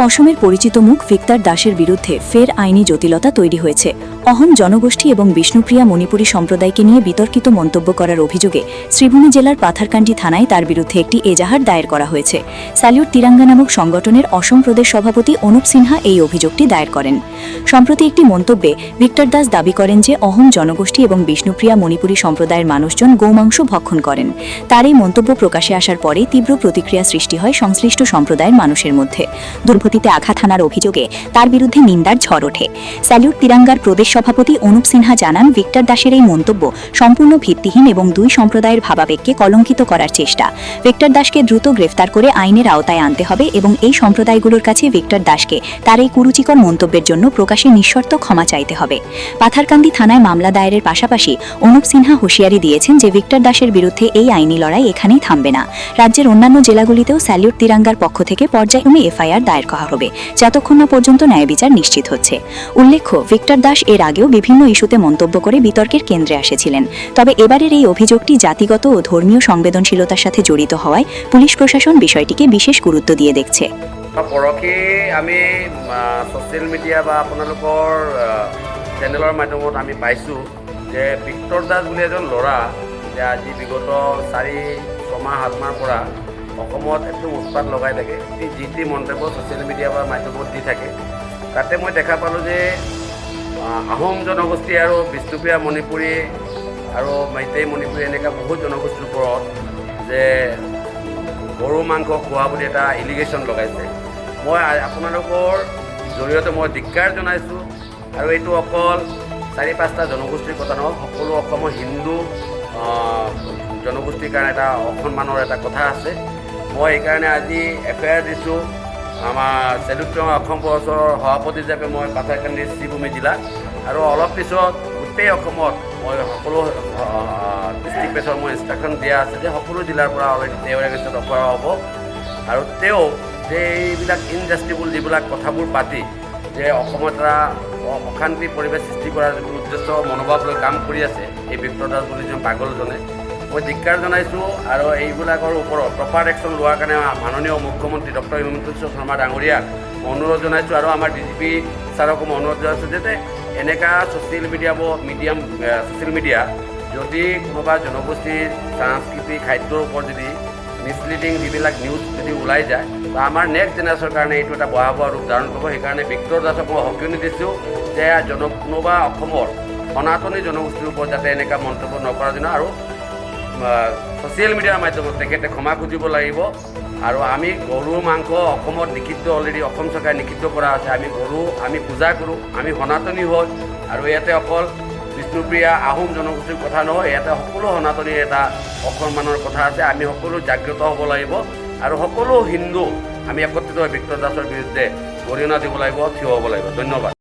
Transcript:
অসমের পরিচিত মুখ ভিক্টর দাসের বিরুদ্ধে ফের আইনি জটিলতা তৈরি হয়েছে। অহম জনগোষ্ঠী এবং বিষ্ণুপ্রিয়া মণিপুরী সম্প্রদায়কে নিয়ে বিতর্কিত মন্তব্য করার অভিযোগে শ্রীভূমি জেলার পাথারকান্দি থানায় তার বিরুদ্ধে একটি এজাহার দায়ের করা হয়েছে। স্যালিউট তিরাঙ্গা নামক সংগঠনের অসম প্রদেশ সভাপতি অনুপ সিনহা এই অভিযোগটি দায়ের করেন। সম্প্রতি একটি মন্তব্যে ভিক্টর দাস দাবি করেন যে অহম জনগোষ্ঠী এবং বিষ্ণুপ্রিয়া মণিপুরী সম্প্রদায়ের মানুষজন গোমাংস ভক্ষণ করেন। তার এই মন্তব্য প্রকাশে আসার পরে তীব্র প্রতিক্রিয়া সৃষ্টি হয় সংশ্লিষ্ট সম্প্রদায়ের মানুষের মধ্যে। দুর্গতিতে আঘাত হানার অভিযোগে তার বিরুদ্ধে নিন্দার ঝড় ওঠে। স্যালিউট তিরাঙ্গার প্রদেশ সভাপতি অনুপ সিনহা জানান, ভিক্টর দাসের এই মন্তব্য সম্পূর্ণ ভিত্তিহীন এবং দুই সম্প্রদায়ের ভাবাবেগকে কলঙ্কিত করার চেষ্টা। ভিক্টর দাসকে দ্রুত গ্রেফতার করে আইনের আওতায় আনতে হবে এবং এই সম্প্রদায়গুলোর কাছে ভিক্টর দাসকে তার এই কুরুচিকর মন্তব্যের জন্য প্রকাশ্যে নিঃশর্ত ক্ষমা চাইতে হবে। পাথারকান্দি থানায় মামলা দায়েরের পাশাপাশি অনুপ সিনহা হুঁশিয়ারি দিয়েছেন যে ভিক্টর দাসের বিরুদ্ধে এই আইনি লড়াই এখানেই থামবে না। রাজ্যের অন্যান্য জেলাগুলিতেও স্যালিউট তিরাঙ্গার পক্ষ থেকে পর্যায়ক্রমে এফআইআর দায়ের করা হবে, যতক্ষণ না পর্যন্ত ন্যায় বিচার নিশ্চিত হচ্ছে। উল্লেখ্য, ভিক্টর দাস এর আগেও বিভিন্ন ইস্যুতে মন্তব্য করে বিতর্কের কেন্দ্রে এসেছিলেন। তবে এবারের এই অভিযোগটি জাতিগত ও ধর্মীয় সংবেদনশীলতার সাথে জড়িত হওয়ায় পুলিশ প্রশাসন বিষয়টিকে বিশেষ গুরুত্ব দিয়ে দেখছে। পৰহি আমি ছ'চিয়েল মিডিয়া বা আপোনালোকৰ চেনেলৰ মাধ্যমত আমি পাইছোঁ যে ভিক্টৰ দাস বুলি এজন ল'ৰা যে আজি বিগত 4-6 মাহ 7 মাহৰ পৰা অসমত একদম উৎপাত লগাই থাকে। যি টি মন্তব্য ছ'চিয়েল মিডিয়া বা মাধ্যমত দি থাকে। তাতে মই দেখা পালোঁ যে আহোম জনগোষ্ঠী আৰু বিষ্ণুপ্ৰিয়া মণিপুৰী আৰু মেইতেই মণিপুৰী এনেকুৱা বহুত জনগোষ্ঠীৰ ওপৰত যে গৰু মাংস খোৱা বুলি এটা এলিগেশ্যন লগাইছে। মই আপোনালোকৰ জৰিয়তে মই ধিক্কাৰ জনাইছোঁ। আৰু এইটো অকল 4-5টা জনগোষ্ঠীৰ কথা নহয়, সকলো অসমৰ হিন্দু জনগোষ্ঠীৰ কাৰণে এটা অসন্মানৰ এটা কথা আছে। মই সেইকাৰণে আজি এফআইআৰ দিছোঁ। আমাৰ স্যালিউট তিৰাঙ্গা অসম প্ৰদেশৰ সভাপতি হিচাপে মই পাথাৰকান্দি শ্ৰীভূমি জিলা আৰু অলপ পিছত গোটেই অসমত মই সকলো ডিষ্ট্ৰিক্ট বেছৰ মই ইনষ্ট্ৰাকশ্যন দিয়া আছে যে সকলো জিলাৰ পৰা অলৰেডি তেওঁৰ এগেইনষ্টত অফাৰ হ'ব। আৰু তেওঁ যে এইবিলাক ইনজাষ্টিবল যিবিলাক কথাবোৰ পাতি যে অসমত এটা অশান্তি পৰিৱেশ সৃষ্টি কৰাৰ যিবোৰ উদ্দেশ্য মনোভাৱ লৈ কাম কৰি আছে এই ভিক্টৰ দাস বুলি যোন পাগলজনে, মই ধিক্কাৰ জনাইছোঁ। আৰু এইবিলাকৰ ওপৰত প্ৰপাৰ একশ্যন লোৱাৰ কাৰণে মাননীয় মুখ্যমন্ত্ৰী ডক্টৰ হিমন্ত বিশ্ব শৰ্মা ডাঙৰীয়াক অনুৰোধ জনাইছোঁ। আৰু আমাৰ ডিজিপি ছাৰকো মই অনুৰোধ জনাইছোঁ যাতে এনেকুৱা ছ'চিয়েল মিডিয়া যদি কোনোবা জনগোষ্ঠীৰ সাংস্কৃতিক খাদ্যৰ ওপৰত যদি মিছলিডিং যিবিলাক নিউজ যদি ওলাই যায় বা আমাৰ নেক্সট জেনেৰেশ্যনৰ কাৰণে এইটো এটা ভয়াৱহ ৰূপ ধাৰণ কৰিব। সেইকাৰণে ভিক্টৰ দাসক মই সকিয়নি দিছোঁ যে কোনোবা অসমৰ সনাতনী জনগোষ্ঠীৰ ওপৰত যাতে এনেকুৱা মন্তব্য নকৰা জন্য আৰু ছ'চিয়েল মিডিয়াৰ মাধ্যমত তেখেতে ক্ষমা খুজিব লাগিব। আৰু আমি গৰুৰ মাংস অসমত নিষিদ্ধ, অলৰেডি অসম চৰকাৰে নিষিদ্ধ কৰা আছে। আমি পূজা কৰোঁ, আমি সনাতনী হয়। আৰু ইয়াতে অকল বিষ্ণুপ্ৰিয়া আহোম জনগোষ্ঠীৰ কথা নহয়, ইয়াতে সকলো সনাতনীৰ এটা অসন্মানৰ কথা আছে। আমি সকলো জাগ্ৰত হ'ব লাগিব আৰু সকলো হিন্দু আমি একত্ৰিত হৈ ভিক্টৰ দাসৰ বিৰুদ্ধে গৰিহণা দিব লাগিব, থিয় হ'ব লাগিব। ধন্যবাদ।